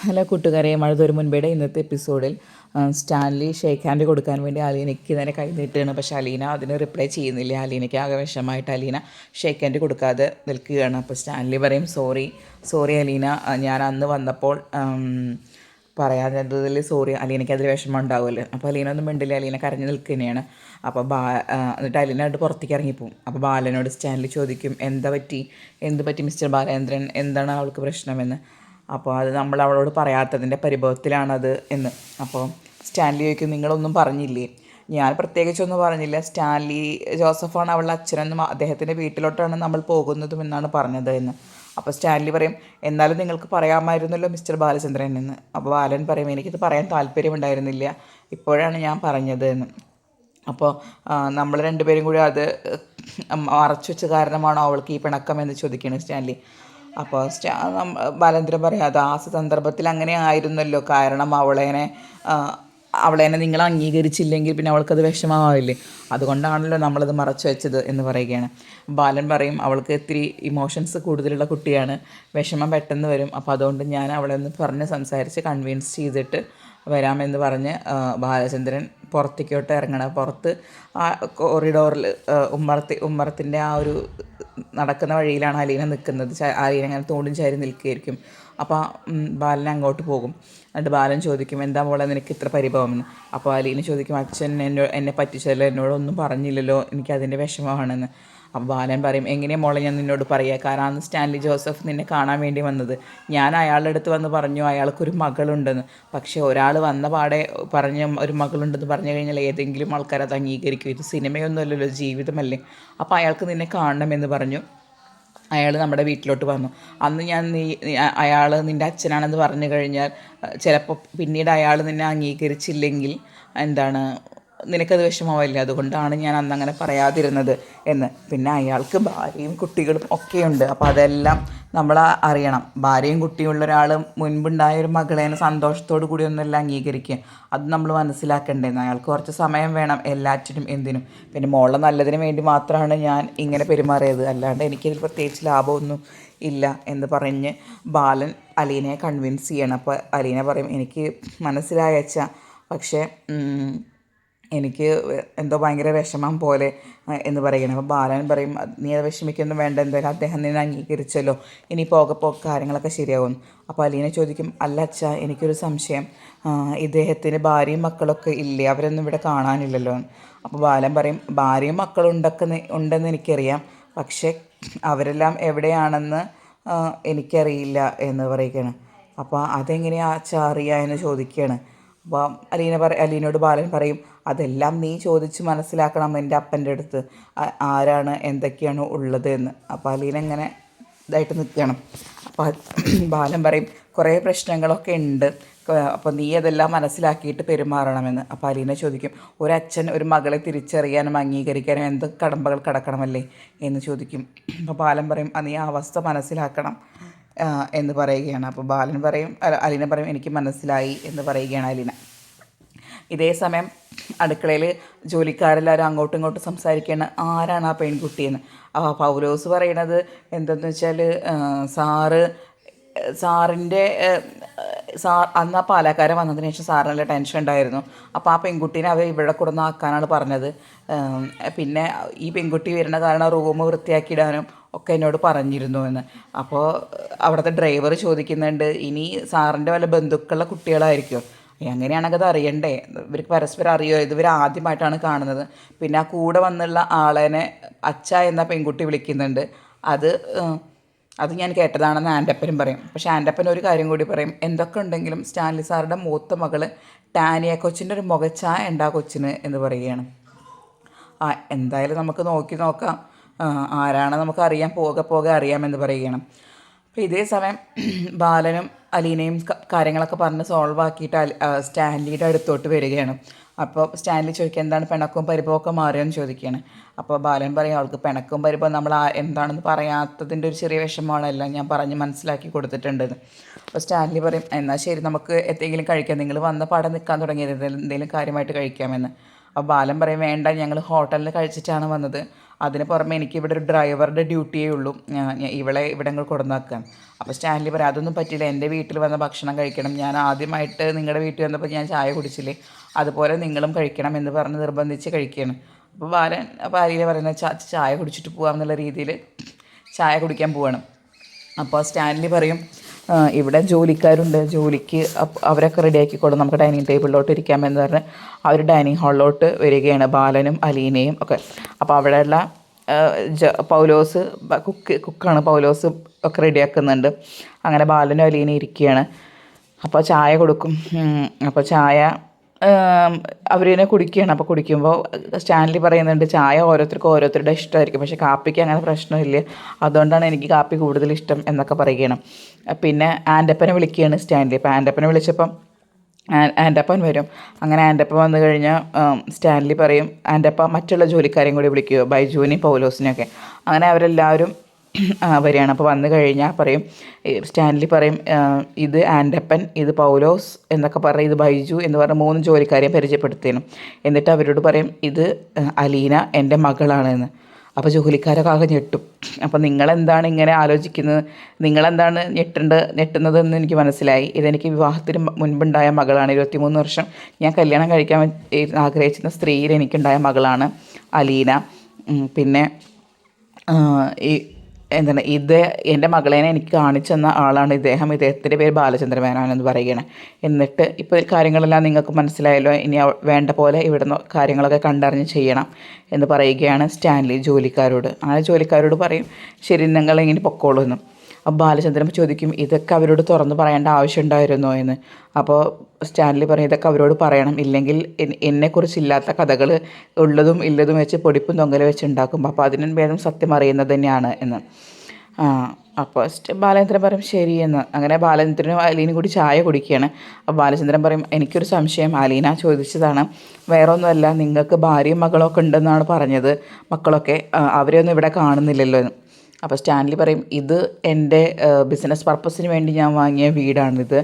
Hello കൂട്ടുകാരെ, മഴതൊരു മുൻപേടെ ഇന്നത്തെ എപ്പിസോഡിൽ സ്റ്റാൻലി ഷേക്ക് ഹാൻഡ് കൊടുക്കാൻ വേണ്ടി അലീനയ്ക്ക് തന്നെ കൈ നീട്ടുകയാണ്. പക്ഷേ അലീന അതിന് റിപ്ലൈ ചെയ്യുന്നില്ല. അലീനയ്ക്ക് ആകെ വിഷമമായിട്ട് അലീന ഷേക്ക് ഹാൻഡ് കൊടുക്കാതെ നിൽക്കുകയാണ്. അപ്പോൾ സ്റ്റാൻലി പറയും, സോറി അലീന, ഞാൻ അന്ന് വന്നപ്പോൾ പറയാത്തതിൽ സോറി. അലീനയ്ക്ക് അതിൽ വിഷമം ഉണ്ടാവുമല്ലോ. അപ്പോൾ അലീന ഒന്നും മിണ്ടില്ല, അലീന കരഞ്ഞു നിൽക്കുകയാണ്. അപ്പോൾ എന്നിട്ട് അലീനയായിട്ട് പുറത്തേക്ക് ഇറങ്ങിപ്പോവും. അപ്പോൾ ബാലനോട് സ്റ്റാൻലി ചോദിക്കും, എന്ത് പറ്റി മിസ്റ്റർ ബാലേന്ദ്രൻ, എന്താണ് അവൾക്ക് പ്രശ്നമെന്ന്. അപ്പോൾ അത് നമ്മൾ അവളോട് പറയാത്തതിൻ്റെ പരിഭവത്തിലാണത് എന്ന്. അപ്പോൾ സ്റ്റാൻലി ചോദിക്കും, നിങ്ങളൊന്നും പറഞ്ഞില്ലേ? ഞാൻ പ്രത്യേകിച്ചൊന്നും പറഞ്ഞില്ല. സ്റ്റാൻലി ജോസഫാണ് അവളുടെ അച്ഛനെന്നും അദ്ദേഹത്തിൻ്റെ വീട്ടിലോട്ടാണ് നമ്മൾ പോകുന്നതും എന്നാണ് പറഞ്ഞത് എന്ന്. അപ്പോൾ സ്റ്റാൻലി പറയും, എന്നാലും നിങ്ങൾക്ക് പറയാമായിരുന്നല്ലോ മിസ്റ്റർ ബാലചന്ദ്രൻ എന്ന്. അപ്പോൾ ബാലൻ പറയും, എനിക്കിത് പറയാൻ താല്പര്യമുണ്ടായിരുന്നില്ല, ഇപ്പോഴാണ് ഞാൻ പറഞ്ഞത് എന്ന്. അപ്പോൾ നമ്മൾ രണ്ടുപേരും കൂടി അത് മറച്ചു വെച്ച കാരണമാണോ അവൾക്ക് ഈ പിണക്കം എന്ന് ചോദിക്കുകയാണ് സ്റ്റാൻലി. അപ്പോൾ ബാലേന്ദ്രൻ പറയാം, അത് ആ സന്ദർഭത്തിൽ അങ്ങനെ ആയിരുന്നല്ലോ, കാരണം അവളേനെ നിങ്ങൾ അംഗീകരിച്ചില്ലെങ്കിൽ പിന്നെ അവൾക്കത് വിഷമമാവില്ലേ, അതുകൊണ്ടാണല്ലോ നമ്മളത് മറച്ചു വെച്ചത് എന്ന് പറയുകയാണ്. ബാലൻ പറയും, അവൾക്ക് ഇത്തിരി ഇമോഷൻസ് കൂടുതലുള്ള കുട്ടിയാണ്, വിഷമം പെട്ടെന്ന് വരും, അപ്പോൾ അതുകൊണ്ട് ഞാൻ അവളെ ഒന്ന് പറഞ്ഞ് സംസാരിച്ച് കൺവിൻസ് ചെയ്തിട്ട് വരാമെന്ന് പറഞ്ഞ് ബാലചന്ദ്രൻ പുറത്തേക്കോട്ട് ഇറങ്ങണം. പുറത്ത് ആ കോറിഡോറിൽ ഉമ്മറത്തിൻ്റെ ആ ഒരു നടക്കുന്ന വഴിയിലാണ് അലീന നിൽക്കുന്നത്. അലീന അങ്ങനെ തോണ്ടും ചാരി നിൽക്കുകയായിരിക്കും. അപ്പോൾ ബാലൻ അങ്ങോട്ട് പോകും. എന്നിട്ട് ബാലൻ ചോദിക്കും, എന്താ മോളെ നിനക്ക് ഇത്ര പരിഭവം എന്ന്. അപ്പോൾ അലീന ചോദിക്കും, അച്ഛൻ എന്നെ പറ്റിച്ചല്ലോ, എന്നോടൊന്നും പറഞ്ഞില്ലല്ലോ, എനിക്കതിൻ്റെ വിഷമമാണെന്ന്. അപ്പോൾ ബാലൻ പറയും, എങ്ങനെയാണ് മോളെ ഞാൻ നിന്നോട് പറയുക, കാരണം അന്ന് സ്റ്റാൻലി ജോസഫ് നിന്നെ കാണാൻ വേണ്ടി വന്നത്. ഞാൻ അയാളുടെ അടുത്ത് വന്ന് പറഞ്ഞു അയാൾക്കൊരു മകളുണ്ടെന്ന്. പക്ഷേ ഒരാൾ വന്ന പാടെ പറഞ്ഞ ഒരു മകളുണ്ടെന്ന് പറഞ്ഞു കഴിഞ്ഞാൽ ഏതെങ്കിലും ആൾക്കാർ അത് അംഗീകരിക്കും. ഇത് സിനിമയൊന്നുമല്ലല്ലോ, ജീവിതമല്ലേ. അപ്പോൾ അയാൾക്ക് നിന്നെ കാണണമെന്ന് പറഞ്ഞു. അയാൾ നമ്മുടെ വീട്ടിലോട്ട് വന്നു. അന്ന് അയാൾ നിൻ്റെ അച്ഛനാണെന്ന് പറഞ്ഞു കഴിഞ്ഞാൽ ചിലപ്പോൾ പിന്നീട് അയാൾ നിന്നെ അംഗീകരിച്ചില്ലെങ്കിൽ നിനക്കത് വിഷമമാവില്ല, അതുകൊണ്ടാണ് ഞാൻ അന്നങ്ങനെ പറയാതിരുന്നത് എന്ന്. പിന്നെ അയാൾക്ക് ഭാര്യയും കുട്ടികളും ഒക്കെയുണ്ട്. അപ്പോൾ അതെല്ലാം നമ്മൾ അറിയണം. ഭാര്യയും കുട്ടിയുള്ള ഒരാൾ മുൻപുണ്ടായ ഒരു മകളേനെ സന്തോഷത്തോടു കൂടി ഒന്നല്ല അംഗീകരിക്കുക, അത് നമ്മൾ മനസ്സിലാക്കേണ്ടതെന്ന്. അയാൾക്ക് കുറച്ച് സമയം വേണം എല്ലാറ്റിനും എന്തിനും. പിന്നെ മോളുടെ നല്ലതിന് വേണ്ടി മാത്രമാണ് ഞാൻ ഇങ്ങനെ പെരുമാറിയത്, അല്ലാണ്ട് എനിക്കിതിൽ പ്രത്യേകിച്ച് ലാഭമൊന്നും ഇല്ല എന്ന് പറഞ്ഞ് ബാലൻ അലീനയെ കൺവിൻസ് ചെയ്യണം. അപ്പോൾ അലീന പറയും, എനിക്ക് മനസ്സിലായ അച്ഛാ, പക്ഷേ എനിക്ക് എന്തോ ഭയങ്കര വിഷമം പോലെ എന്ന് പറയണം. അപ്പോൾ ബാലൻ പറയും, നീ അത് വിഷമിക്കൊന്നും വേണ്ട, എന്തായാലും അദ്ദേഹം നിന്നെ അംഗീകരിച്ചല്ലോ, ഇനി പോകെ കാര്യങ്ങളൊക്കെ ശരിയാവും. അപ്പോൾ അലീന ചോദിക്കും, അല്ല അച്ഛാ, എനിക്കൊരു സംശയം, ഇദ്ദേഹത്തിന് ഭാര്യയും മക്കളൊക്കെ ഇല്ലേ, അവരൊന്നും ഇവിടെ കാണാനില്ലല്ലോ. അപ്പോൾ ബാലൻ പറയും, ഭാര്യയും മക്കളും ഉണ്ടെന്ന് എനിക്കറിയാം, പക്ഷേ അവരെല്ലാം എവിടെയാണെന്ന് എനിക്കറിയില്ല എന്ന് പറയുകയാണ്. അപ്പോൾ അതെങ്ങനെയാണ് അച്ഛാ അറിയുക എന്ന് ചോദിക്കുകയാണ്. അപ്പോൾ അലീനോട് ബാലൻ പറയും, അതെല്ലാം നീ ചോദിച്ച് മനസ്സിലാക്കണം എൻ്റെ അപ്പൻ്റെ അടുത്ത്, ആരാണ് എന്തൊക്കെയാണ് ഉള്ളത് എന്ന്. അപ്പോൾ അലീന ഇങ്ങനെ ഇതായിട്ട് നിൽക്കണം. അപ്പോൾ ബാലൻ പറയും, കുറേ പ്രശ്നങ്ങളൊക്കെ ഉണ്ട്, അപ്പോൾ നീ അതെല്ലാം മനസ്സിലാക്കിയിട്ട് പെരുമാറണമെന്ന്. അപ്പോൾ അലീന ചോദിക്കും, ഒരച്ഛൻ ഒരു മകളെ തിരിച്ചറിയാനും അംഗീകരിക്കാനും എന്ത് കടമ്പകൾ കടക്കണമല്ലേ എന്ന് ചോദിക്കും. അപ്പോൾ ബാലൻ പറയും, നീ ആ അവസ്ഥ മനസ്സിലാക്കണം എന്ന് പറയുകയാണ്. അപ്പോൾ അലീന പറയും, എനിക്ക് മനസ്സിലായി എന്ന് പറയുകയാണ് അലീന. ഇതേ സമയം അടുക്കളയിൽ ജോലിക്കാരെല്ലാവരും അങ്ങോട്ടും ഇങ്ങോട്ടും സംസാരിക്കുകയാണ്, ആരാണ് ആ പെൺകുട്ടിയെന്ന്. പൗലോസ് പറയണത് എന്തെന്ന് വെച്ചാൽ, സാറിൻ്റെ അന്ന് ആ പാലക്കാരൻ വന്നതിന് ശേഷം സാറിന് നല്ല ടെൻഷൻ ഉണ്ടായിരുന്നു. അപ്പോൾ ആ പെൺകുട്ടീനെ അവർ ഇവിടെ കൊടുന്ന് ആക്കാനാണ് പറഞ്ഞത്. പിന്നെ ഈ പെൺകുട്ടി വരുന്ന കാരണം റൂം വൃത്തിയാക്കിയിടാനും ഒക്കെ എന്നോട് പറഞ്ഞിരുന്നു എന്ന്. അപ്പോൾ അവിടുത്തെ ഡ്രൈവർ ചോദിക്കുന്നുണ്ട്, ഇനി സാറിൻ്റെ വല്ല ബന്ധുക്കളുടെ കുട്ടികളായിരിക്കുമോ? എങ്ങനെയാണെങ്കിൽ അത് അറിയണ്ടേ, ഇവർക്ക് പരസ്പരം അറിയോ, ഇവർ ആദ്യമായിട്ടാണ് കാണുന്നത്. പിന്നെ ആ കൂടെ വന്നുള്ള ആളേനെ അച്ഛ എന്ന പെൺകുട്ടി വിളിക്കുന്നുണ്ട്, അത് ഞാൻ കേട്ടതാണെന്ന് ആൻ്റപ്പനും പറയും. പക്ഷേ ആൻ്റപ്പൻ ഒരു കാര്യം കൂടി പറയും, എന്തൊക്കെ ഉണ്ടെങ്കിലും സ്റ്റാൻലി സാറുടെ മൂത്ത മകൾ ടാനിയ കൊച്ചിൻ്റെ ഒരു മുഖച്ഛായ ഉണ്ട് ആ കൊച്ചിന് എന്ന് പറയുകയാണ്. എന്തായാലും നമുക്ക് നോക്കാം, ആരാണ് നമുക്ക് അറിയാൻ പോകെ അറിയാമെന്ന് പറയുകയാണ്. അപ്പോൾ ഇതേ സമയം ബാലനും അലീനയും കാര്യങ്ങളൊക്കെ പറഞ്ഞ് സോൾവ് ആക്കിയിട്ട് സ്റ്റാൻലിയുടെ അടുത്തോട്ട് വരികയാണ്. അപ്പോൾ സ്റ്റാൻലി ചോദിക്കുക, എന്താണ് പിണക്കവും പരിഭവമൊക്കെ മാറിയെന്ന് ചോദിക്കുകയാണ്. അപ്പോൾ ബാലൻ പറയും, അവൾക്ക് പിണക്കവും പരിഭവം നമ്മൾ എന്താണെന്ന് പറയാത്തതിൻ്റെ ഒരു ചെറിയ വിഷമമാണല്ലോ, ഞാൻ പറഞ്ഞ് മനസ്സിലാക്കി കൊടുത്തിട്ടുണ്ടെന്ന്. അപ്പോൾ സ്റ്റാൻലി പറയും, എന്നാൽ ശരി, നമുക്ക് എന്തെങ്കിലും കഴിക്കാം, നിങ്ങൾ വന്ന പാടെ നിൽക്കാൻ തുടങ്ങിയത്, എന്തെങ്കിലും കാര്യമായിട്ട് കഴിക്കാമെന്ന്. അപ്പോൾ ബാലൻ പറയും, വേണ്ട, ഞങ്ങൾ ഹോട്ടലിൽ കഴിച്ചിട്ടാണ് വന്നത്, അതിന് പുറമെ എനിക്ക് ഇവിടെ ഒരു ഡ്രൈവറുടെ ഡ്യൂട്ടിയേ ഉള്ളൂ, ഇവളെ ഇവിടെ അങ്ങ് കൊടുന്നാക്കാൻ. അപ്പോൾ സ്റ്റാൻലി പറയാം അതൊന്നും പറ്റില്ല, എൻ്റെ വീട്ടിൽ വന്ന ഭക്ഷണം കഴിക്കണം, ഞാൻ ആദ്യമായിട്ട് നിങ്ങളുടെ വീട്ടിൽ വന്നപ്പോൾ ഞാൻ ചായ കുടിച്ചില്ലേ അതുപോലെ നിങ്ങളും കഴിക്കണം എന്ന് പറഞ്ഞ് നിർബന്ധിച്ച് കഴിക്കുകയാണ്. അപ്പോൾ ഭാര്യയെ പറയുന്നത് ചായ കുടിച്ചിട്ട് പോകാമെന്നുള്ള രീതിയിൽ ചായ കുടിക്കാൻ പോവാണ്. അപ്പോൾ സ്റ്റാൻലി പറയും ഇവിടെ ജോലിക്കാരുണ്ട്, ജോലിക്ക് അവരൊക്കെ റെഡിയാക്കിക്കോളും, നമുക്ക് ഡൈനിങ് ടേബിളിലോട്ട് ഇരിക്കാമെന്ന് പറഞ്ഞ് അവർ ഡൈനിങ് ഹാളിലോട്ട് വരികയാണ്, ബാലനും അലീനയും ഒക്കെ. അപ്പോൾ അവിടെയുള്ള പൗലോസ് കുക്കാണ്, പൗലോസ് ഒക്കെ റെഡിയാക്കുന്നുണ്ട്. അങ്ങനെ ബാലനും അലീനയും ഇരിക്കുകയാണ്. അപ്പോൾ ചായ കൊടുക്കും. അപ്പോൾ ചായ അവരിനെ കുടിക്കുകയാണ്. അപ്പോൾ കുടിക്കുമ്പോൾ സ്റ്റാൻലി പറയുന്നുണ്ട് ചായ ഓരോരുത്തർക്കും ഓരോരുത്തരുടെ ഇഷ്ടമായിരിക്കും, പക്ഷേ കാപ്പിക്ക് അങ്ങനെ പ്രശ്നമില്ല, അതുകൊണ്ടാണ് എനിക്ക് കാപ്പി കൂടുതൽ ഇഷ്ടം എന്നൊക്കെ പറയുകയാണ്. പിന്നെ ആൻ്റപ്പനെ വിളിക്കുകയാണ് സ്റ്റാൻലി. അപ്പോൾ ആൻ്റപ്പനെ വിളിച്ചപ്പം ആൻ്റപ്പൻ വരും. അങ്ങനെ ആൻ്റപ്പൻ വന്നു കഴിഞ്ഞാൽ സ്റ്റാൻലി പറയും ആൻ്റപ്പ മറ്റുള്ള ജോലിക്കാരെയും കൂടി വിളിക്കുമോ, ബൈജുവിനെയും പൗലോസിനെയൊക്കെ. അങ്ങനെ അവരെല്ലാവരും വരികയാണ്. അപ്പോൾ വന്നു കഴിഞ്ഞാൽ പറയും സ്റ്റാൻലി പറയും ഇത് ആൻ്റപ്പൻ, ഇത് പൗലോസ് എന്നൊക്കെ പറയും, ഇത് ബൈജു എന്ന് പറഞ്ഞ 3 ജോലിക്കാരെയും പരിചയപ്പെടുത്തിയിരുന്നു. എന്നിട്ട് അവരോട് പറയും ഇത് അലീന എൻ്റെ മകളാണെന്ന്. അപ്പോൾ ജോലിക്കാരൊക്കെ ആകെ ഞെട്ടും. അപ്പോൾ നിങ്ങളെന്താണ് ഇങ്ങനെ ആലോചിക്കുന്നത്, നിങ്ങളെന്താണ് ഞെട്ടുന്നതെന്ന് എനിക്ക് മനസ്സിലായി. ഇതെനിക്ക് വിവാഹത്തിന് മുൻപുണ്ടായ മകളാണ്, 23 വർഷം ഞാൻ കല്യാണം കഴിക്കാൻ ആഗ്രഹിച്ചിരുന്ന സ്ത്രീയിൽ എനിക്കുണ്ടായ മകളാണ് അലീന. പിന്നെ ഇത് എൻ്റെ മകളേനെ എനിക്ക് കാണിച്ചു തന്ന ആളാണ് ഇദ്ദേഹത്തിൻ്റെ പേര് ബാലചന്ദ്ര മേനോൻ പറയുകയാണ്. എന്നിട്ട് ഇപ്പോൾ കാര്യങ്ങളെല്ലാം നിങ്ങൾക്ക് മനസ്സിലായല്ലോ, ഇനി വേണ്ട പോലെ ഇവിടുന്ന് കാര്യങ്ങളൊക്കെ കണ്ടറിഞ്ഞ് ചെയ്യണം എന്ന് പറയുകയാണ് സ്റ്റാൻലി ജോലിക്കാരോട്. ആ ജോലിക്കാരോട് പറയും ശരി നിങ്ങളിങ്ങനെ പൊക്കോളൂ എന്ന്. അപ്പോൾ ബാലചന്ദ്രൻ ചോദിക്കും ഇതൊക്കെ അവരോട് തുറന്ന് പറയേണ്ട ആവശ്യമുണ്ടായിരുന്നോ എന്ന്. അപ്പോൾ സ്റ്റാൻലി പറയും ഇതൊക്കെ അവരോട് പറയണം, ഇല്ലെങ്കിൽ എന്നെക്കുറിച്ചില്ലാത്ത കഥകൾ ഉള്ളതും ഇല്ലതും വെച്ച് പൊടിപ്പും തൊങ്ങൽ വെച്ച് ഉണ്ടാക്കും, അപ്പോൾ അതിനും ഭേദം സത്യം അറിയുന്നത് തന്നെയാണ് എന്ന്. അപ്പോൾ ബാലചന്ദ്രൻ പറയും ശരിയെന്ന്. അങ്ങനെ ബാലചന്ദ്രനും അലീനയും കൂടി ചായ കുടിക്കുകയാണ്. അപ്പോൾ ബാലചന്ദ്രൻ പറയും എനിക്കൊരു സംശയം, അലീന ചോദിച്ചതാണ്, വേറെ ഒന്നുമല്ല, നിങ്ങൾക്ക് ഭാര്യയും മകളൊക്കെ ഉണ്ടെന്നാണ് പറഞ്ഞത്, മക്കളൊക്കെ അവരെയൊന്നും ഇവിടെ കാണുന്നില്ലല്ലോ എന്ന്. അപ്പോൾ സ്റ്റാൻലി പറയും ഇത് എൻ്റെ ബിസിനസ് പർപ്പസിന് വേണ്ടി ഞാൻ വാങ്ങിയ വീടാണിത്,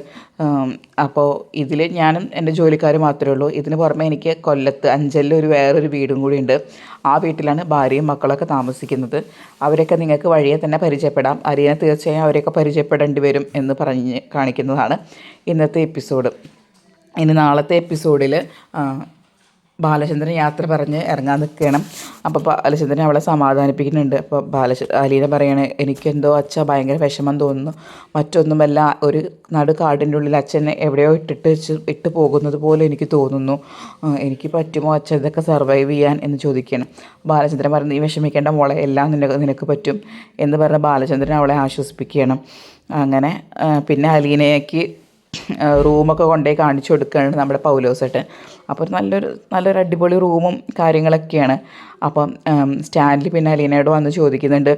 അപ്പോൾ ഇതിൽ ഞാനും എൻ്റെ ജോലിക്കാർ മാത്രമേ ഉള്ളൂ, ഇതിന് പുറമെ എനിക്ക് കൊല്ലത്ത് അഞ്ചലിൽ വേറൊരു വീടും കൂടി ഉണ്ട്, ആ വീട്ടിലാണ് ഭാര്യയും മക്കളൊക്കെ താമസിക്കുന്നത്, അവരൊക്കെ നിങ്ങൾക്ക് വഴിയെ തന്നെ പരിചയപ്പെടാം, അലീന തീർച്ചയായും അവരെയൊക്കെ പരിചയപ്പെടേണ്ടി വരും എന്ന് പറഞ്ഞ് കാണിക്കുന്നതാണ് ഇന്നത്തെ എപ്പിസോഡ്. ഇനി നാളത്തെ എപ്പിസോഡിൽ ബാലചന്ദ്രൻ യാത്ര പറഞ്ഞ് ഇറങ്ങാൻ നിൽക്കണം. അപ്പോൾ ബാലചന്ദ്രൻ അവളെ സമാധാനിപ്പിക്കുന്നുണ്ട്. അപ്പോൾ അലീന പറയണേ എനിക്കെന്തോ അച്ഛ ഭയങ്കര വിഷമം തോന്നുന്നു, മറ്റൊന്നുമല്ല ഒരു കാടിൻ്റെ ഉള്ളിൽ അച്ഛനെ എവിടെയോ ഇട്ട് പോകുന്നത് പോലെ എനിക്ക് തോന്നുന്നു, എനിക്ക് പറ്റുമോ അച്ഛ ഇതൊക്കെ സർവൈവ് ചെയ്യാൻ എന്ന് ചോദിക്കണം. ബാലചന്ദ്രൻ പറഞ്ഞു നീ വിഷമിക്കേണ്ട മോളെ, എല്ലാം നിനക്ക് പറ്റും എന്ന് പറഞ്ഞ ബാലചന്ദ്രൻ അവളെ ആശ്വസിപ്പിക്കണം. അങ്ങനെ പിന്നെ അലീനയ്ക്ക് റൂമൊക്കെ കൊണ്ടുപോയി കാണിച്ചു കൊടുക്കുകയാണ് നമ്മുടെ പൗലോസേട്ടൻ. അപ്പോൾ നല്ലൊരു അടിപൊളി റൂമും കാര്യങ്ങളൊക്കെയാണ്. അപ്പം സ്റ്റാൻലി പിന്നെ അലീനയോട് വന്ന് ചോദിക്കുന്നുണ്ട്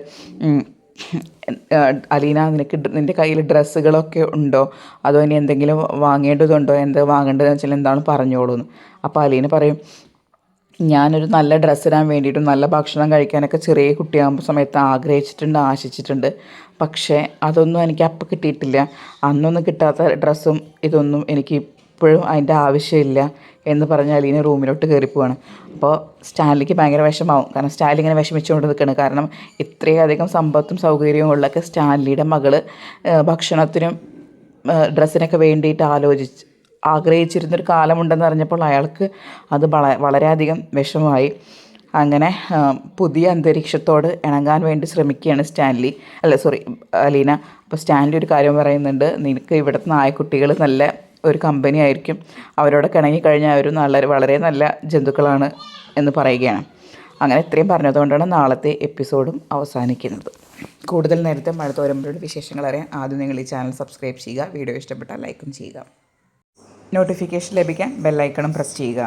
അലീന നിൻ്റെ കയ്യിൽ ഡ്രസ്സുകളൊക്കെ ഉണ്ടോ, അതോ ഇനി എന്തെങ്കിലും വാങ്ങേണ്ടതുണ്ടോ, എന്താ വാങ്ങേണ്ടതെന്ന് വെച്ചാൽ എന്താണ് പറഞ്ഞോളൂ എന്ന്. അപ്പോൾ അലീന പറയും ഞാനൊരു നല്ല ഡ്രസ്സ് ഇടാൻ വേണ്ടിയിട്ടും നല്ല ഭക്ഷണം കഴിക്കാനൊക്കെ ചെറിയ കുട്ടിയാകുമ്പോൾ സമയത്ത് ആഗ്രഹിച്ചിട്ടുണ്ട്, ആശിച്ചിട്ടുണ്ട്, പക്ഷേ അതൊന്നും എനിക്ക് അപ്പം കിട്ടിയിട്ടില്ല, അന്നൊന്നും കിട്ടാത്ത ഡ്രസ്സും ഇതൊന്നും എനിക്ക് ഇപ്പോഴും അതിൻ്റെ ആവശ്യമില്ല എന്ന് പറഞ്ഞ് അലീന റൂമിലോട്ട് കയറിപ്പോവാണ്. അപ്പോൾ സ്റ്റാൻലിക്ക് ഭയങ്കര വിഷമാവും, കാരണം സ്റ്റാൻലി ഇങ്ങനെ വിഷമിച്ചുകൊണ്ട് നിൽക്കുകയാണ്. കാരണം ഇത്രയധികം സമ്പത്തും സൗകര്യവും ഉള്ളൊക്കെ സ്റ്റാൻലിയുടെ മകൾ ഭക്ഷണത്തിനും ഡ്രസ്സിനൊക്കെ വേണ്ടിയിട്ട് ആഗ്രഹിച്ചിരുന്നൊരു കാലമുണ്ടെന്ന് അറിഞ്ഞപ്പോൾ അയാൾക്ക് അത് വളരെയധികം വിഷമമായി. അങ്ങനെ പുതിയ അന്തരീക്ഷത്തോട് ഇണങ്ങാൻ വേണ്ടി ശ്രമിക്കുകയാണ് അലീന. അപ്പോൾ സ്റ്റാൻലി ഒരു കാര്യം പറയുന്നുണ്ട്, നിനക്ക് ഇവിടുത്തെ നായക്കുട്ടികൾ നല്ല ഒരു കമ്പനി ആയിരിക്കും, അവരോടൊക്കെ ഇണങ്ങിക്കഴിഞ്ഞാൽ അവർ വളരെ നല്ല ജന്തുക്കളാണ് എന്ന് പറയുകയാണ്. അങ്ങനെ ഇത്രയും പറഞ്ഞതുകൊണ്ടാണ് നാളത്തെ എപ്പിസോഡും അവസാനിക്കുന്നത്. കൂടുതൽ നേരത്തെ മഴത്തോരമ്പയുടെ വിശേഷങ്ങൾ അറിയാൻ ആദ്യം നിങ്ങൾ ഈ ചാനൽ സബ്സ്ക്രൈബ് ചെയ്യുക, വീഡിയോ ഇഷ്ടപ്പെട്ടാൽ ലൈക്കും ചെയ്യുക, നോട്ടിഫിക്കേഷൻ ലഭിക്കാൻ ബെല്ലൈക്കണും പ്രസ് ചെയ്യുക.